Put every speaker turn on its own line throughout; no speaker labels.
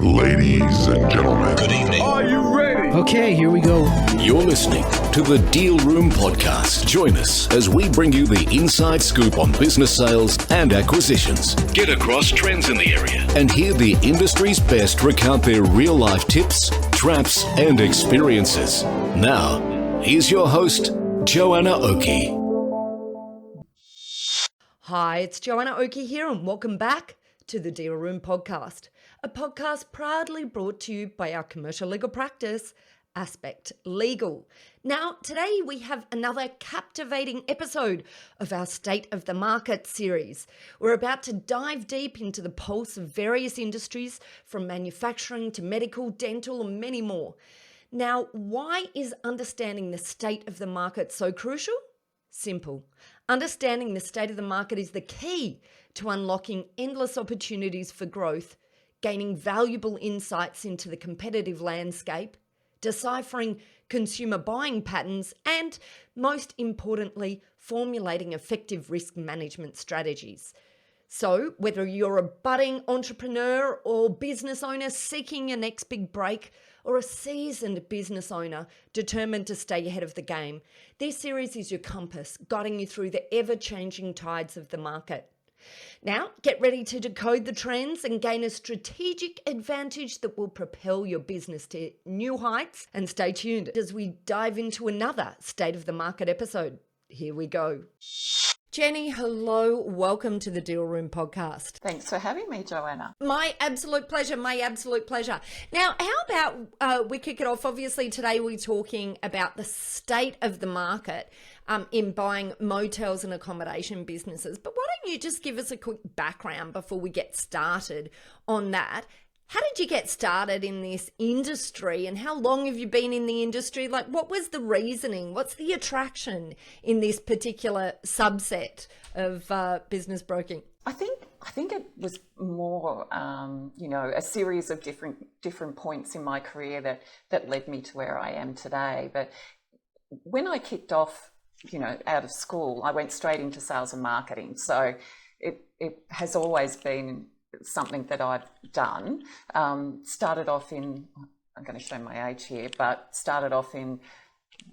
Ladies and gentlemen,
Good evening.
are you ready?
Okay, here we go.
You're listening to the Deal Room Podcast. Join us as we bring you the inside scoop on business sales and acquisitions. Get across trends in the area and hear the industry's best recount their real-life tips, traps, and experiences. Now, here's your host, Joanna Oakey.
Hi, it's Joanna Oakey here, and welcome back to the Deal Room Podcast, a podcast proudly brought to you by our commercial legal practice, Aspect Legal. Now, today we have another captivating episode of our State of the Market series. We're about to dive deep into the pulse of various industries, from manufacturing to medical, dental, and many more. Now, why is understanding the state of the market so crucial? Simple. Understanding the state of the market is the key to unlocking endless opportunities for growth, gaining valuable insights into the competitive landscape, deciphering consumer buying patterns, and, most importantly, formulating effective risk management strategies. So, whether you're a budding entrepreneur or business owner seeking your next big break, or a seasoned business owner determined to stay ahead of the game, this series is your compass, guiding you through the ever-changing tides of the market. Now, get ready to decode the trends and gain a strategic advantage that will propel your business to new heights. And stay tuned as we dive into another State of the Market episode. Here we go. Jenny, hello. Welcome to the Deal Room Podcast.
Thanks for having me, Joanna.
My absolute pleasure. Now, how about we kick it off? Obviously, today we're talking about the state of the market in buying motels and accommodation businesses. But why don't you just give us a quick background before we get started on that? How did you get started in this industry, and how long have you been in the industry? Like, what was the reasoning? What's the attraction in this particular subset of business broking?
I think it was more, a series of different points in my career that led me to where I am today. But when I kicked off, out of school, I went straight into sales and marketing. So it has always been something that I've done. Started off in, I'm going to show my age here, but started off in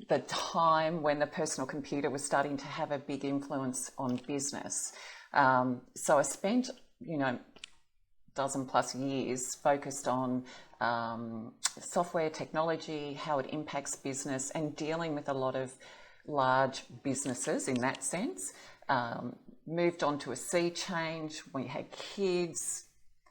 the time when the personal computer was starting to have a big influence on business. So I spent, dozen plus years focused on software technology, how it impacts business, and dealing with a lot of large businesses in that sense. Moved on to a sea change when we had kids,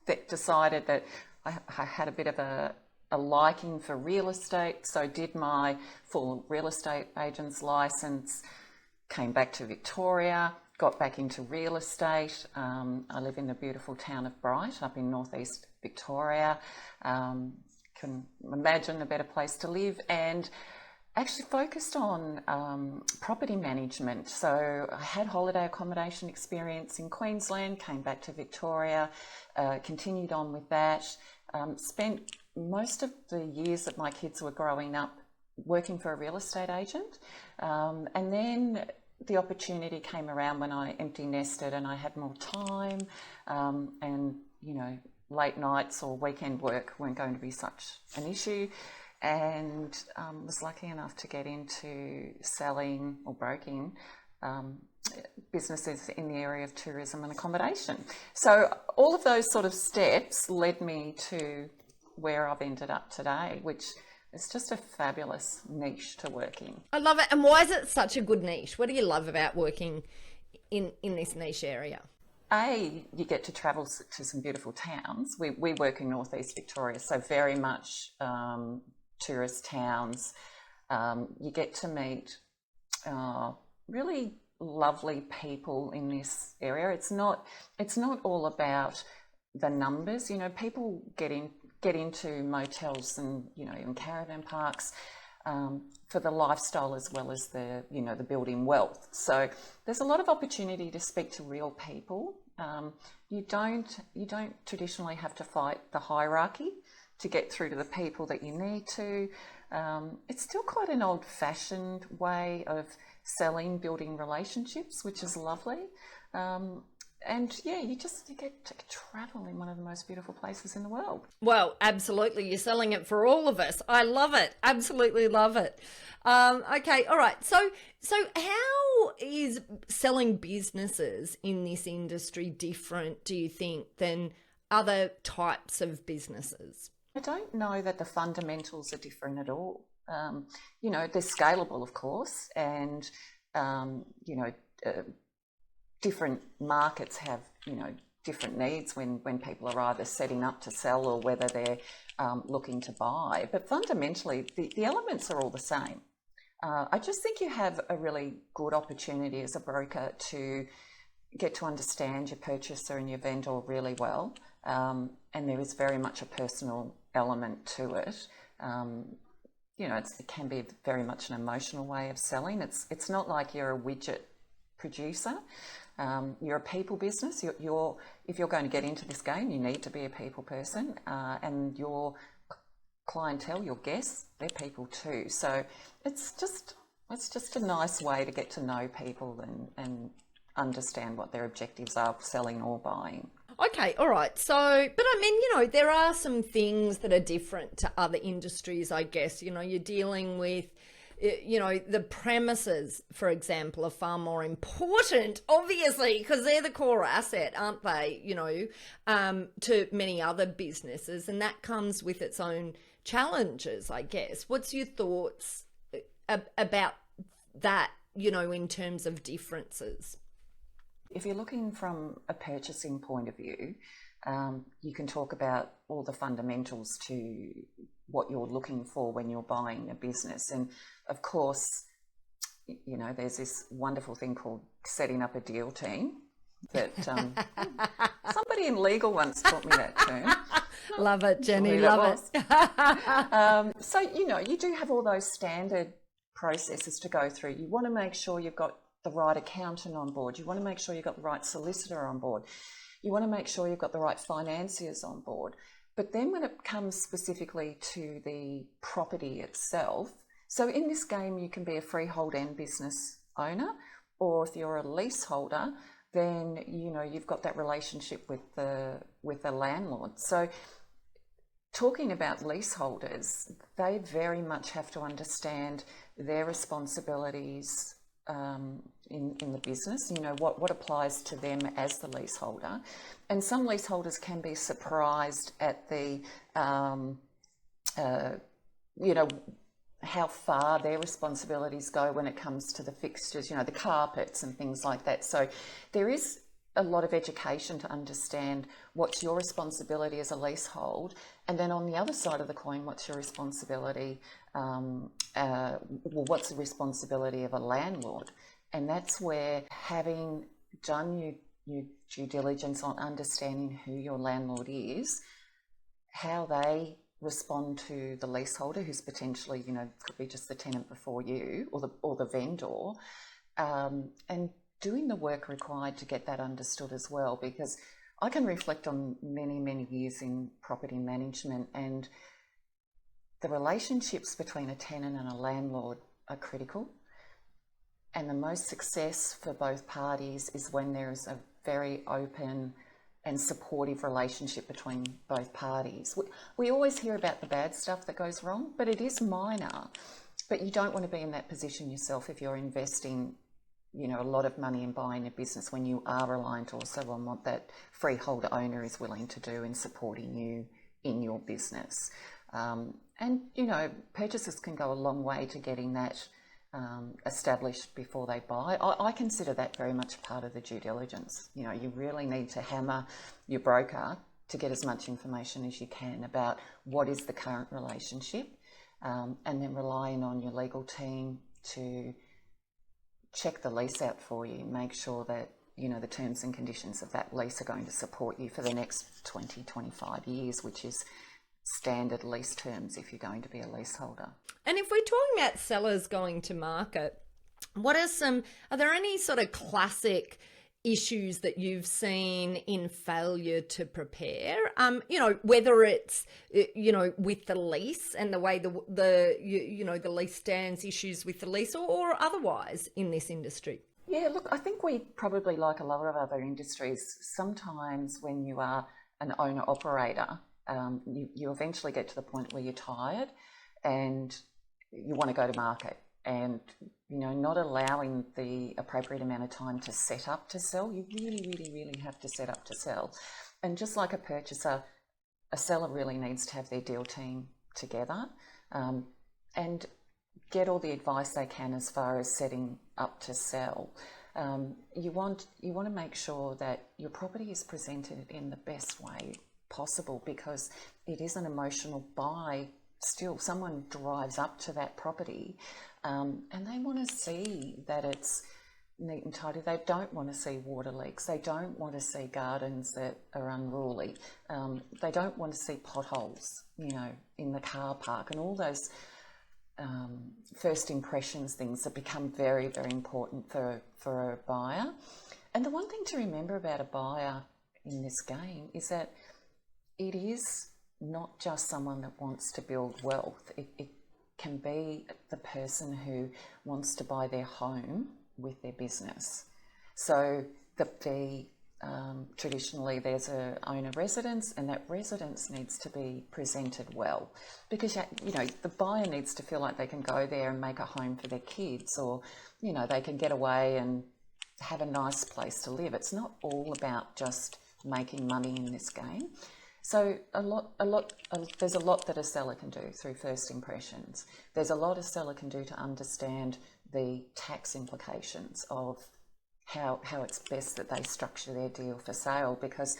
that decided that I had a bit of a liking for real estate, so did my full real estate agent's license, came back to Victoria, got back into real estate. I live in the beautiful town of Bright up in northeast Victoria. Can imagine a better place to live, and actually focused on property management. So I had holiday accommodation experience in Queensland, came back to Victoria, continued on with that, spent most of the years that my kids were growing up working for a real estate agent. And then the opportunity came around when I empty nested and I had more time, and, late nights or weekend work weren't going to be such an issue. And was lucky enough to get into selling or broking businesses in the area of tourism and accommodation. So all of those sort of steps led me to where I've ended up today, which is just a fabulous niche to work in.
I love it. And why is it such a good niche? What do you love about working in this niche area?
You get to travel to some beautiful towns. We work in northeast Victoria, so very much tourist towns. You get to meet really lovely people in this area. It's not all about the numbers. People get into motels and in caravan parks for the lifestyle as well as the building wealth. So there's a lot of opportunity to speak to real people. You don't traditionally have to fight the hierarchy to get through to the people that you need to. It's still quite an old-fashioned way of selling, building relationships, which is lovely. And yeah, you get to travel in one of the most beautiful places in the world.
Well, absolutely. You're selling it for all of us. I love it. Absolutely love it. Okay. All right. So how is selling businesses in this industry different, do you think, than other types of businesses?
I don't know that the fundamentals are different at all. They're scalable, of course, and, different markets have, different needs when people are either setting up to sell or whether they're looking to buy. But fundamentally, the elements are all the same. I just think you have a really good opportunity as a broker to get to understand your purchaser and your vendor really well. And there is very much a personal element to it. It can be very much an emotional way of selling. It's not like you're a widget producer. You're a people business. If you're going to get into this game, you need to be a people person, and your clientele, your guests, they're people too. So it's just a nice way to get to know people and understand what their objectives are, selling or buying.
Okay, all right. So, but I mean, there are some things that are different to other industries, I guess. You're dealing with, the premises, for example, are far more important, obviously, because they're the core asset, aren't they, to many other businesses. And that comes with its own challenges, I guess. What's your thoughts about that, in terms of differences?
If you're looking from a purchasing point of view, you can talk about all the fundamentals to what you're looking for when you're buying a business. And of course, there's this wonderful thing called setting up a deal team that somebody in legal once taught me that term.
Love it, Jenny, love
it. So, you do have all those standard processes to go through. You want to make sure you've got the right accountant on board. You want to make sure you've got the right solicitor on board. You want to make sure you've got the right financiers on board. But then when it comes specifically to the property itself, so in this game you can be a freehold and business owner, or if you're a leaseholder, then you've got that relationship with the landlord. So talking about leaseholders, they very much have to understand their responsibilities in the business, what applies to them as the leaseholder. And some leaseholders can be surprised at the, how far their responsibilities go when it comes to the fixtures, the carpets and things like that. So there is a lot of education to understand what's your responsibility as a leasehold, and then on the other side of the coin, what's your responsibility, what's the responsibility of a landlord. And that's where having done your due diligence on understanding who your landlord is, how they respond to the leaseholder, who's potentially, could be just the tenant before you or the vendor, and doing the work required to get that understood as well. Because I can reflect on many, many years in property management, and the relationships between a tenant and a landlord are critical. And the most success for both parties is when there is a very open and supportive relationship between both parties. We always hear about the bad stuff that goes wrong, but it is minor. But you don't want to be in that position yourself if you're investing, a lot of money in buying a business, when you are reliant also on what that freeholder owner is willing to do in supporting you in your business. And purchasers can go a long way to getting that established before they buy. I consider that very much part of the due diligence. You really need to hammer your broker to get as much information as you can about what is the current relationship, and then relying on your legal team to check the lease out for you, make sure that the terms and conditions of that lease are going to support you for the next 20, 25 years, which is standard lease terms if you're going to be a leaseholder.
And if we're talking about sellers going to market, are there any sort of classic issues that you've seen in failure to prepare? Whether it's, with the lease and the way the lease stands, issues with the lease, or otherwise in this industry?
Yeah, look, I think we probably, like a lot of other industries, sometimes when you are an owner-operator, you eventually get to the point where you're tired and you want to go to market, and not allowing the appropriate amount of time to set up to sell. You really, really, really have to set up to sell. And just like a purchaser, a seller really needs to have their deal team together and get all the advice they can as far as setting up to sell. You want to make sure that your property is presented in the best way possible, because it is an emotional buy. Still, someone drives up to that property and they want to see that it's neat and tidy. They don't want to see water leaks. They don't want to see gardens that are unruly. They don't want to see potholes, in the car park, and all those first impressions things that become very, very important for a buyer. And the one thing to remember about a buyer in this game is that it is not just someone that wants to build wealth. It can be the person who wants to buy their home with their business. So traditionally there's a owner residence, and that residence needs to be presented well, because the buyer needs to feel like they can go there and make a home for their kids, or they can get away and have a nice place to live. It's not all about just making money in this game. So there's a lot that a seller can do through first impressions. There's a lot a seller can do to understand the tax implications of how it's best that they structure their deal for sale, because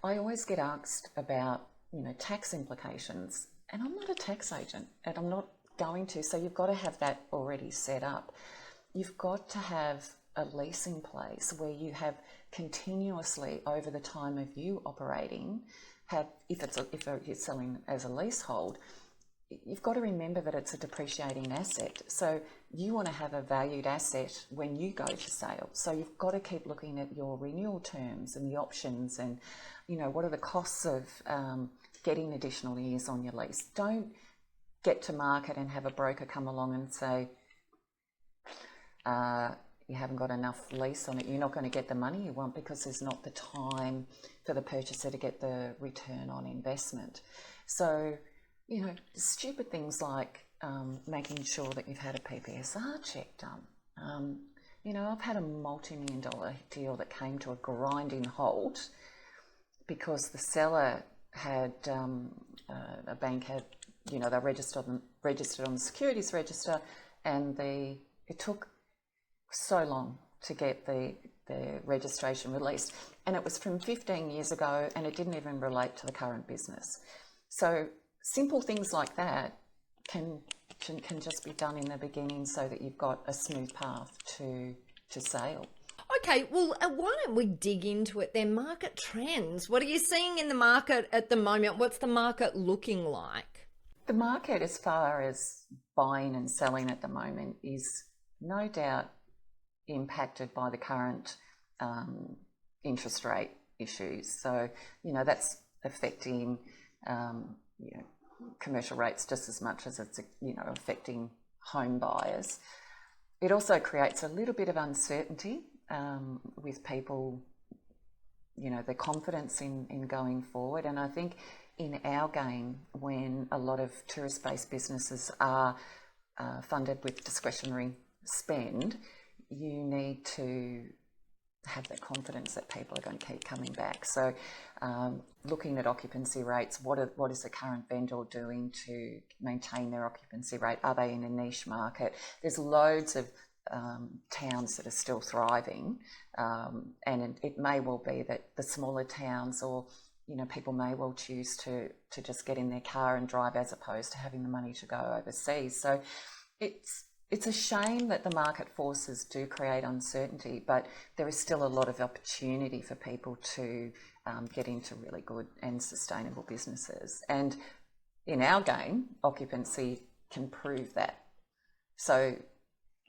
I always get asked about tax implications, and I'm not a tax agent, and I'm not going to. So you've got to have that already set up. You've got to have a lease in place where you have continuously, over the time of you operating, if you're selling as a leasehold, you've got to remember that it's a depreciating asset. So you want to have a valued asset when you go to sale. So you've got to keep looking at your renewal terms and the options, and what are the costs of getting additional years on your lease. Don't get to market and have a broker come along and say, you haven't got enough lease on it, you're not going to get the money you want, because there's not the time for the purchaser to get the return on investment. So, stupid things like making sure that you've had a PPSR check done. I've had a multi-million-dollar deal that came to a grinding halt because the seller had, a bank had, they registered on the securities register, and it took so long to get the registration released, and it was from 15 years ago, and it didn't even relate to the current business. So simple things like that can just be done in the beginning, so that you've got a smooth path to sale.
Okay, well, why don't we dig into it then? Market trends. What are you seeing in the market at the moment? What's the market looking like?
The market, as far as buying and selling at the moment, is no doubt impacted by the current interest rate issues. So, that's affecting commercial rates just as much as it's affecting home buyers. It also creates a little bit of uncertainty with people, their confidence in going forward. And I think in our game, when a lot of tourist-based businesses are funded with discretionary spend, you need to have that confidence that people are going to keep coming back. So looking at occupancy rates, what is the current vendor doing to maintain their occupancy rate? Are they in a niche market? There's loads of towns that are still thriving, and it may well be that the smaller towns, or people may well choose to just get in their car and drive, as opposed to having the money to go overseas. So it's a shame that the market forces do create uncertainty, but there is still a lot of opportunity for people to get into really good and sustainable businesses. And in our game, occupancy can prove that. So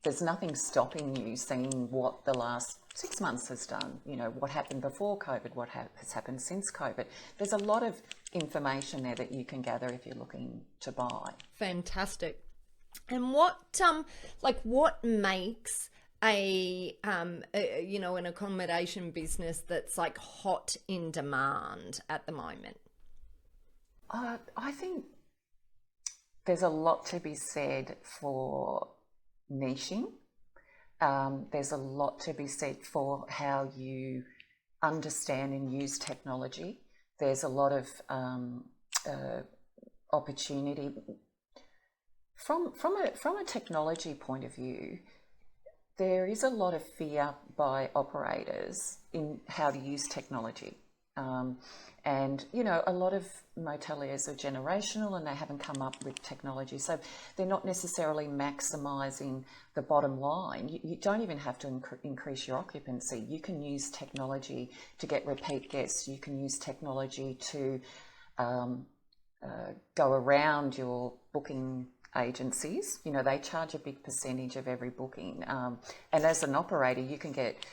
there's nothing stopping you seeing what the last 6 months has done, what happened before COVID, what has happened since COVID. There's a lot of information there that you can gather if you're looking to buy.
Fantastic. And what makes an accommodation business that's like hot in demand at the moment?
I think there's a lot to be said for niching. There's a lot to be said for how you understand and use technology. There's a lot of opportunity from a technology point of view. There is a lot of fear by operators in how to use technology. And, a lot of moteliers are generational and they haven't come up with technology. So they're not necessarily maximising the bottom line. You don't even have to increase your occupancy. You can use technology to get repeat guests. You can use technology to go around your booking agencies. They charge a big percentage of every booking. And as an operator, you can get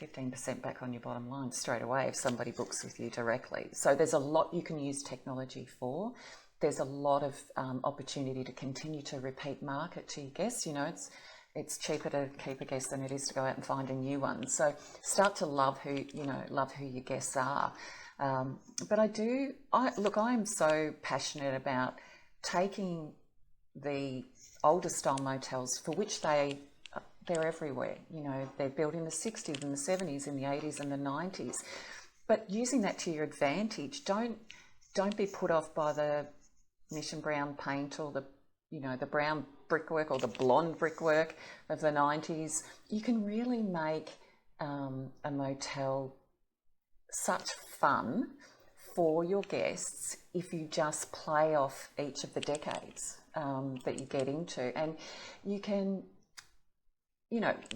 15% back on your bottom line straight away if somebody books with you directly. So there's a lot you can use technology for. There's a lot of opportunity to continue to repeat market to your guests. It's cheaper to keep a guest than it is to go out and find a new one. So start to love who your guests are. But I am so passionate about taking the older style motels, for which they're everywhere. They're built in the 60s and the 70s, in the 80s and the 90s. But using that to your advantage, don't be put off by the mission brown paint or the brown brickwork or the blonde brickwork of the 90s. You can really make a motel such fun for your guests if you just play off each of the decades that you get into. And you can,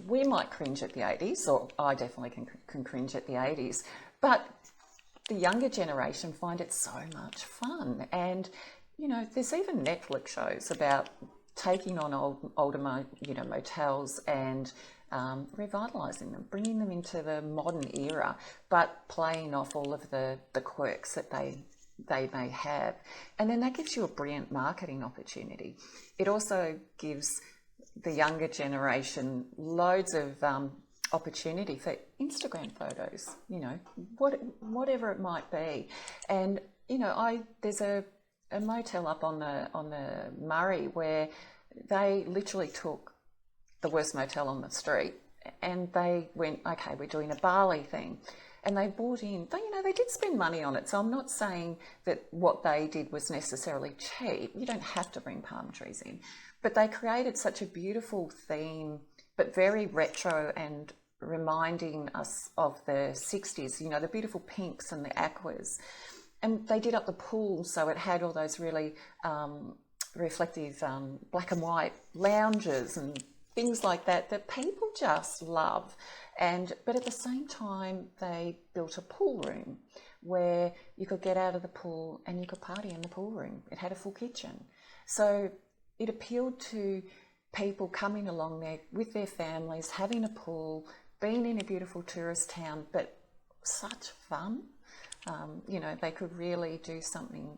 we might cringe at the 80s, or I definitely can cringe at the 80s, but the younger generation find it so much fun. And, there's even Netflix shows about taking on older motels and revitalising them, bringing them into the modern era, but playing off all of the quirks that they may have. And then that gives you a brilliant marketing opportunity. It also gives the younger generation loads of opportunity for Instagram photos, whatever it might be. And, there's a motel up on the Murray where they literally took the worst motel on the street and they went, okay, we're doing a Bali thing. And they bought in, they did spend money on it. So I'm not saying that what they did was necessarily cheap. You don't have to bring palm trees in. But they created such a beautiful theme, but very retro and reminding us of the 60s, the beautiful pinks and the aquas. And they did up the pool, so it had all those really reflective black and white lounges and things like that people just love. But at the same time, they built a pool room where you could get out of the pool and you could party in the pool room. It had a full kitchen. So it appealed to people coming along there with their families, having a pool, being in a beautiful tourist town, but such fun. They could really do something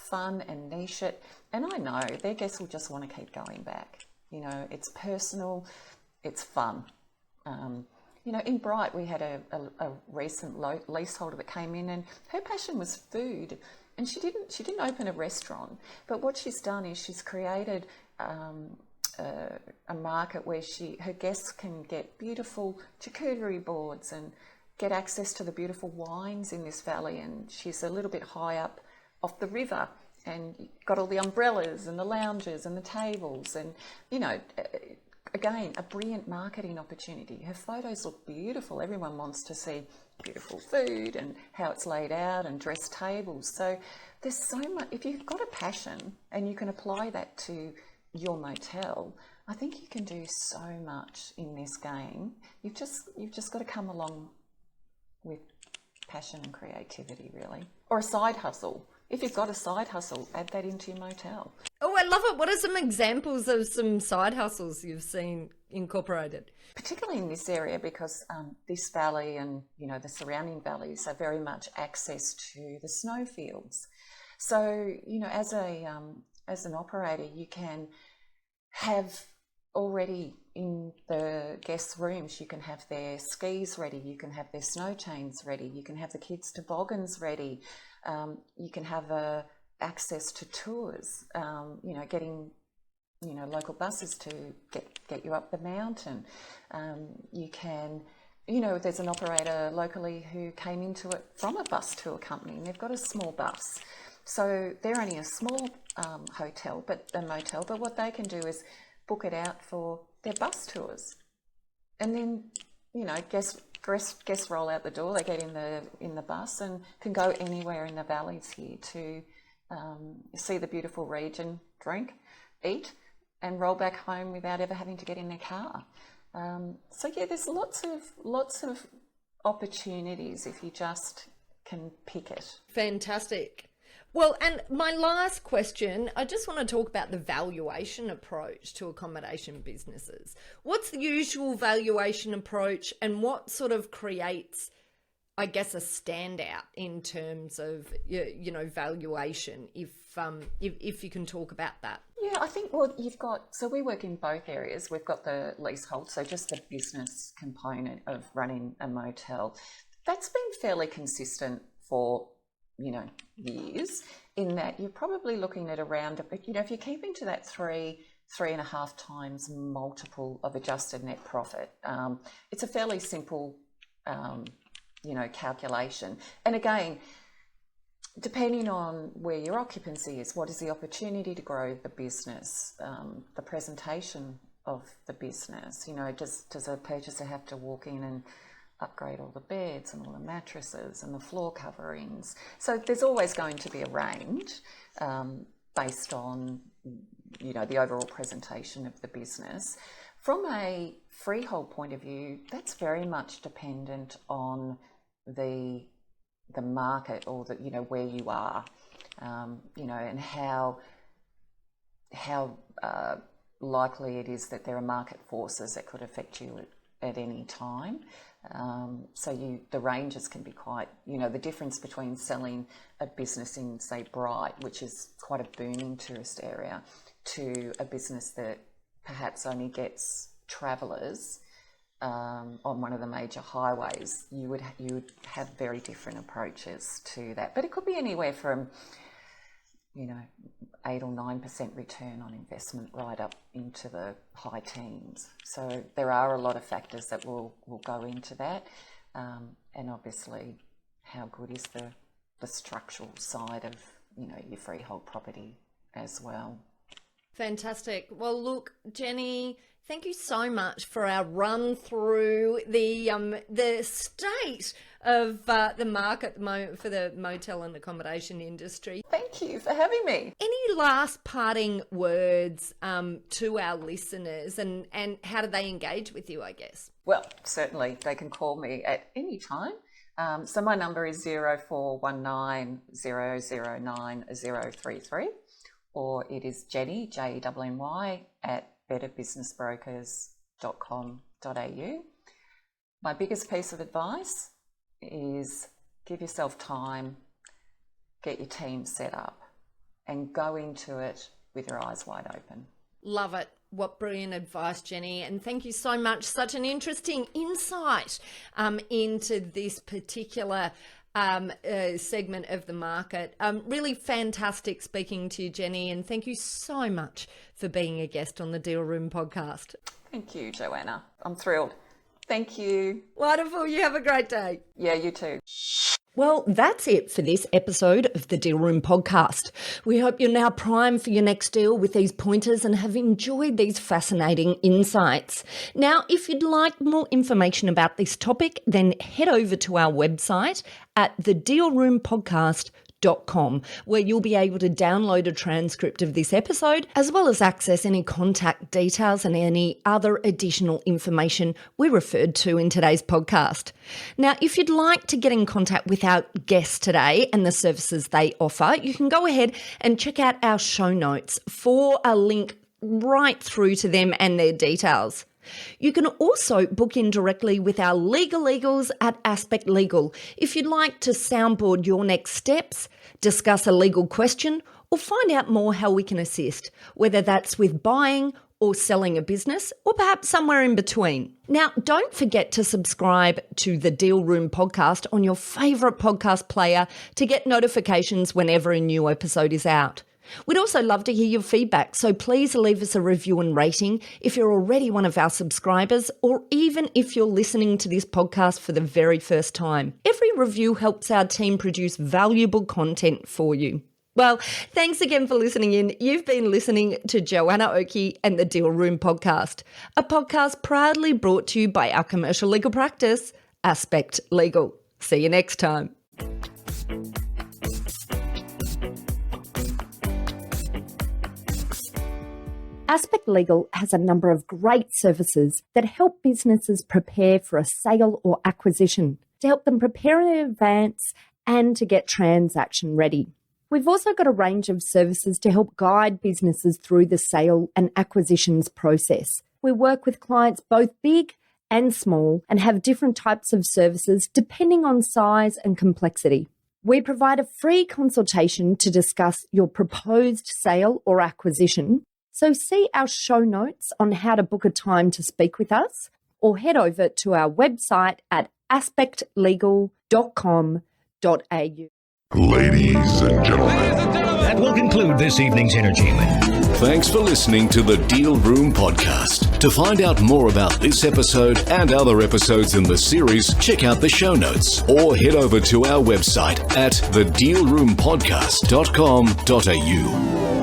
fun and niche it. And I know their guests will just want to keep going back. It's personal, it's fun. In Bright, we had a recent leaseholder that came in, and her passion was food. And she didn't open a restaurant, but what she's done is she's created a market where her guests can get beautiful charcuterie boards and get access to the beautiful wines in this valley. And she's a little bit high up off the river and got all the umbrellas and the lounges and the tables and, again, a brilliant marketing opportunity. Her photos look beautiful. Everyone wants to see beautiful food and how it's laid out and dressed tables. So there's so much. If you've got a passion and you can apply that to your motel, I think you can do so much in this game. You've just got to come along with passion and creativity, really. Or a side hustle. If you've got a side hustle, add that into your motel.
Oh, I love it. What are some examples of some side hustles you've seen incorporated?
Particularly in this area, because this valley and, the surrounding valleys are very much access to the snowfields. So, as an operator, you can have already in the guest rooms. You can have their skis ready, you can have their snow chains ready, you can have the kids' toboggans ready, you can have access to tours, getting local buses to get you up the mountain. You can, there's an operator locally who came into it from a bus tour company, and they've got a small bus. So they're only a small motel, but what they can do is book it out for their bus tours. And then, guests roll out the door, they get in the bus and can go anywhere in the valleys here to see the beautiful region, drink, eat, and roll back home without ever having to get in their car. There's lots of opportunities if you just can pick it.
Fantastic. Well, and my last question, I just want to talk about the valuation approach to accommodation businesses. What's the usual valuation approach, and what sort of creates, I guess, a standout in terms of, valuation, if you can talk about that?
Yeah, I think, so we work in both areas. We've got the leasehold, so just the business component of running a motel. That's been fairly consistent for years, in that you're probably looking at around, if you're keeping to that 3.5 times multiple of adjusted net profit, it's a fairly simple, calculation. And again, depending on where your occupancy is, what is the opportunity to grow the business, the presentation of the business, does a purchaser have to walk in and upgrade all the beds and all the mattresses and the floor coverings? So there's always going to be a range based on, the overall presentation of the business. From a freehold point of view, that's very much dependent on the market, or where you are, and how likely it is that there are market forces that could affect you at any time. The ranges can be quite, the difference between selling a business in, say, Bright, which is quite a booming tourist area, to a business that perhaps only gets travellers on one of the major highways, you would have very different approaches to that. But it could be anywhere from 8 or 9% return on investment right up into the high teens. So there are a lot of factors that will go into that, and obviously how good is the structural side of your freehold property as well.
Fantastic. Well, look, Jenny, thank you so much for our run through the state of the market at the moment for the motel and accommodation industry.
Thank you for having me.
Any last parting words to our listeners, and how do they engage with you, I guess?
Well, certainly they can call me at any time. So my number is 0419 009 033, or it is Jenny, Jenny, at betterbusinessbrokers.com.au. My biggest piece of advice is give yourself time, get your team set up, and go into it with your eyes wide open. Love it.
What brilliant advice, Jenny. And thank you so much. Such an interesting insight into this particular segment of the market. Really fantastic speaking to you, Jenny, and thank you so much for being a guest on the Deal Room podcast.
Thank you, Joanna. I'm thrilled. Thank you.
Wonderful. You have a great day.
Yeah, you too.
Well, that's it for this episode of the Deal Room podcast. We hope you're now primed for your next deal with these pointers and have enjoyed these fascinating insights. Now, if you'd like more information about this topic, then head over to our website at thedealroompodcast.com, where you'll be able to download a transcript of this episode, as well as access any contact details and any other additional information we referred to in today's podcast. Now, if you'd like to get in contact with our guests today and the services they offer, you can go ahead and check out our show notes for a link right through to them and their details. You can also book in directly with our legal eagles at Aspect Legal if you'd like to soundboard your next steps, discuss a legal question, or find out more how we can assist, whether that's with buying or selling a business, or perhaps somewhere in between. Now, don't forget to subscribe to the Deal Room podcast on your favourite podcast player to get notifications whenever a new episode is out. We'd also love to hear your feedback, so please leave us a review and rating if you're already one of our subscribers, or even if you're listening to this podcast for the very first time. Every review helps our team produce valuable content for you. Well, thanks again for listening in. You've been listening to Joanna Oakey and the Deal Room podcast, a podcast proudly brought to you by our commercial legal practice, Aspect Legal. See you next time. Aspect Legal has a number of great services that help businesses prepare for a sale or acquisition, to help them prepare in advance and to get transaction ready. We've also got a range of services to help guide businesses through the sale and acquisitions process. We work with clients both big and small and have different types of services depending on size and complexity. We provide a free consultation to discuss your proposed sale or acquisition. So see our show notes on how to book a time to speak with us, or head over to our website at aspectlegal.com.au.
Ladies and gentlemen.
That will conclude this evening's entertainment.
Thanks for listening to the Deal Room podcast. To find out more about this episode and other episodes in the series, check out the show notes or head over to our website at thedealroompodcast.com.au.